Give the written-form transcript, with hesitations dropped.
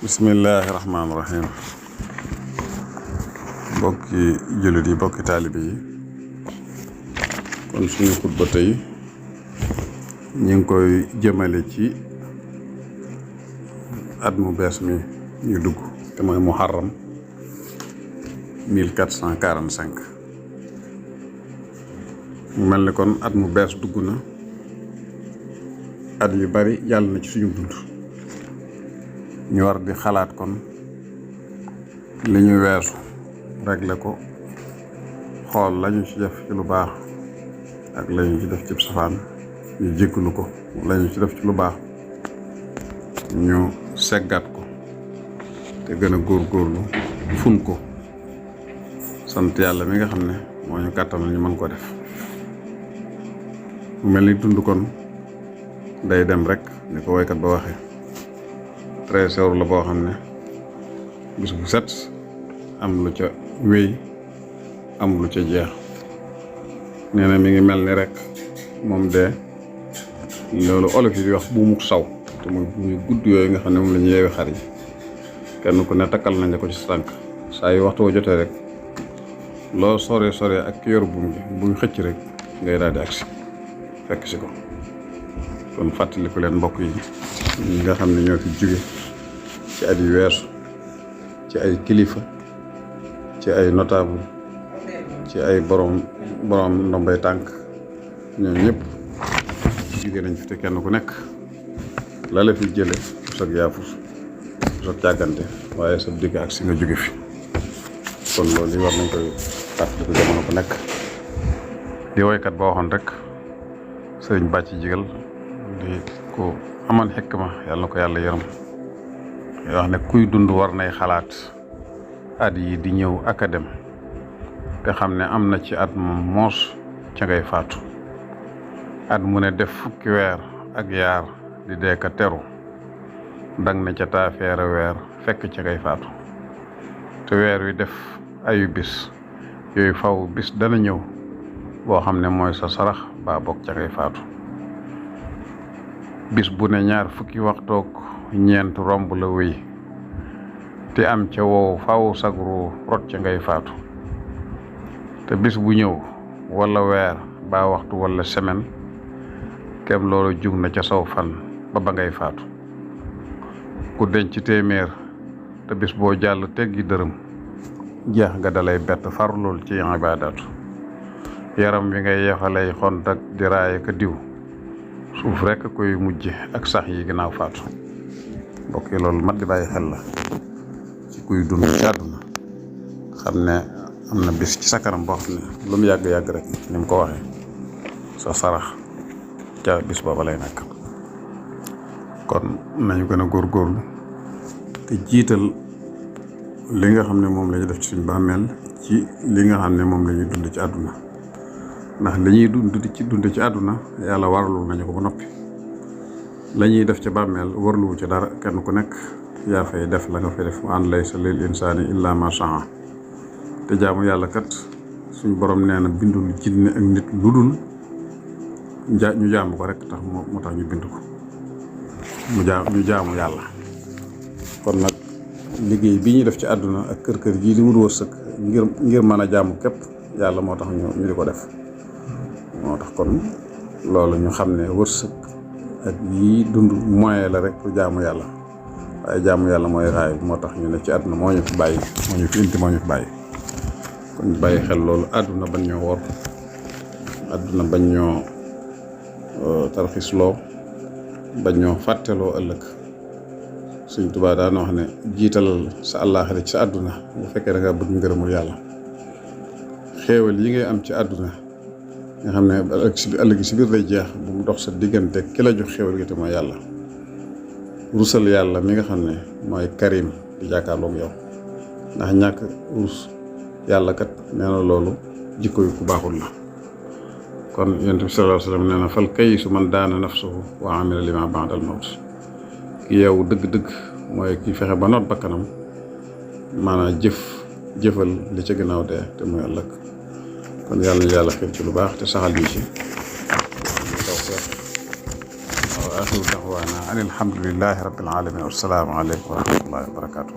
bismillahi rahmaani rahim bokki jullit yi bokki taalibe yi kon suñu xutba tey ñu ngi koy jëmale ci at mu bees mi ñu dugg te mooy muharram 1445 mu mel ni kon at mu bees dugg na at yu bari yàlla na ci suñu dund ñu war di xalaat kon li ñu weesu réglé ko xool lañu ci def ci lu baax ak lañu ci def ci safaan ñu jéggalu ko lañu ci def ci lu baax ñu seggat ko te gën a góorgóorlu ful ko sant yàlla mi nga xam ne moo ñu kàttanal ñu mën ko def mu mel ni dund kon day dem rek ni ko woykat ba waxee trésor la boo xam ne bis bu set am lu ca wéy am lu ca jeex nee na mi ngi mel ni rek moom de loolu olof yi di wax buumuk saw te muy buumu gudd yooyu nga xam ne moom la ñu yeewi xar yi kenn ku ne takkal nañ la ko ci sa tànk saa yu waxtu wa jotee rek loo sore ak ki yor buum gi buy xëcc rek ngay daal di agsi fekk si ko kon fàttaliku leen mbokk yi ñi nga xam ne ñoo fi jóge ci at yu weesu ci ay kilifa ci ay notable ci ay borom ndombay tànk ñoom ñëpp jóge nañ fi te kenn ku nekk la la fi jële sag yaafus sag càggante waaye sa digg ak si nga jóge fi kon loolu li war nañ koy fàttaliku jamono ku nekk di woykat ba waxoon rek sëriñ bàcc jigal di ko aman xikma yàlla na ko yàlla yërëm yoo wax ne kuy dund war nay xalaat at yi di ñëw ak a dem te xam ne am na ci at moom moos ca ngay faatu at mu ne def fukki weer ak yaar di dee ka teru dang ne ca taafeere weer fekk ca ngay faatu te weer wi def ayu bis yooyu faw bis dana ñëw boo xam ne mooy sa sarax baa bokk ca ngay faatu bis bu ne ñaar fukki waxtoog ñeent romb la wéy te am ca wow faw sagru rot ca ngay faatu te bis bu ñëw wala weer baa waxtu wala semaine kem loolu jug na ca saw fan ba ngay faatu ku denc téeméer te bis boo jàll teggi dërëm jeex nga dalay bett farlool ci ibaadaatu yaram wi ngay yeexalay xont ak di raaye ka diw suuf rekk koy mujje ak sax yi ginnaaw faatu mbokk yi loolu mat di bàyyi xel la ci kuy dund ci àdduna xam ne am na bis ci sa kanam boo xam ne lu mu yàgg-yàgg rek ni mu ko waxee sa sarax ca bis booba lay nekk kon nañu gën a góorgóorlu te jiital li nga xam ne moom la ñu def ci suñu bàmmeel ci li nga xam ne moom la ñuy dund ci àdduna ndax li ñuy dund ci àdduna yàlla warlu nañu ko ba noppi la ñuy def ca bàmmeel warluwu ci dara kenn ku nekk yaa fay def la nga fay def wa an laysa lil insaani illa ma saa te jaamu yàlla kat suñu borom nee na bindul jinne ak nit lu dul ñu jaamu ko rek tax moo tax ñu bind ko ñu jaamu yàlla kon nag liggéey bi ñuy def ci àdduna ak kër ji di wut wërsëg ngir mën a jaamu képp yàlla moo tax ñu di ko def moo tax kon loolu ñu xam ne wërsëg ak yi dund moyen la rek pour jaamu yàlla waaye jaamu yàlla mooy raay moo tax ñu ne ci àdduna moo ñu fi bàyyi moo ñu fi indi moo ñu fi bàyyi kon ñu bàyyi xel loolu àdduna bañ ñoo wor àdduna bañ ñoo tarxisloo bañ ñoo fàtteloo ëllëg Sëñ Tuubaa daan wax ne jiitalal sa àllaaxira ci sa àdduna bu fekkee da nga bëgg ngërëmul yàlla xéewal yi ngay am ci àdduna nga xam ne ëllëg si biir day jeex bu mu dox sa diggante ki la jox xéewal gi te mooy yàlla rusal yàlla mi nga xam ne mooy karim di jàkkaarloog yow ndax ñàkk rus yàlla kat nee na loolu jikko yu ku baaxul la kon yonent bi sallallahu alayhi wa sallam nee na fal kayisu man daana nafsuhu wa amila lima ba'dal mawt ki yow dëgg-dëgg mooy ki fexe ba noot bakkanam maanaam jëfal li ca gannaaw dee te muy ëllëg kon yàlla na yàlla xel ci lu baax te saxal ñu ci tawfiq wa axiru daxwaana an alhamdulillahi rabbil alamin wassalaamu aleykum wa rahmatullahi wa barakatuh